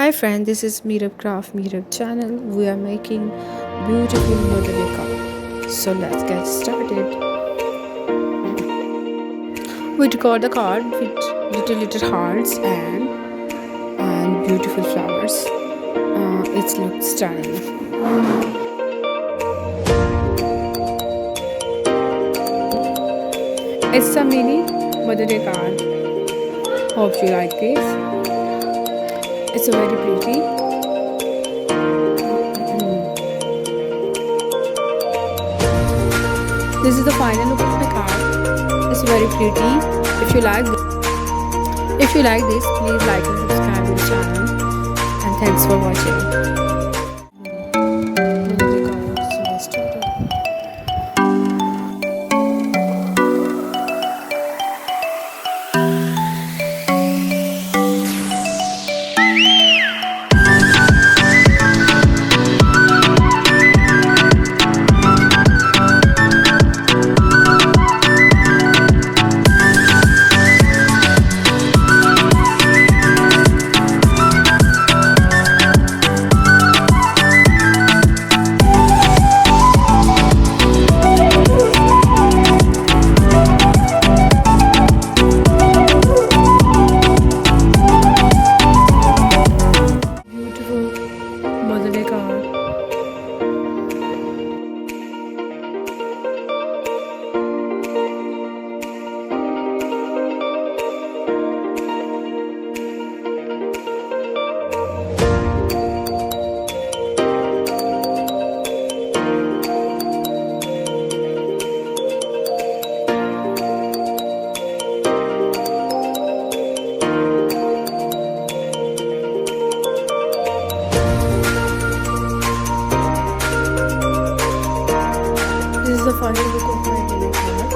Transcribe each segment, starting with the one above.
Hi friend, this is Meerub Craft Meerub channel. We are making beautiful modeling card. So let's get started. We decor the card with little hearts and beautiful flowers. It looks stunning. It's a mini Mother Day card. Hope you like this. It's very pretty. This is the final look of the card. It's very pretty. If you like this, please like and subscribe to the channel. And thanks for watching. Mother Day card. This is the final look of my Mother card.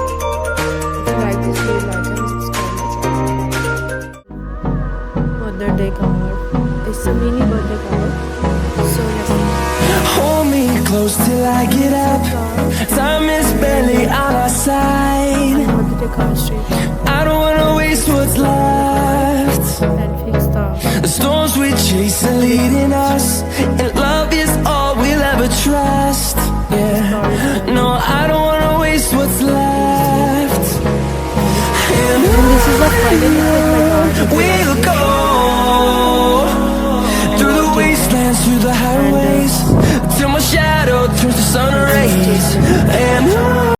If you like this, please like and subscribe my channel. Mother Day card. It's a mini birthday card. So let's hold me close till I get up. Time is barely on our side. Mother Day card straight. I don't wanna waste what's left. And fix The storms we chase are leading us.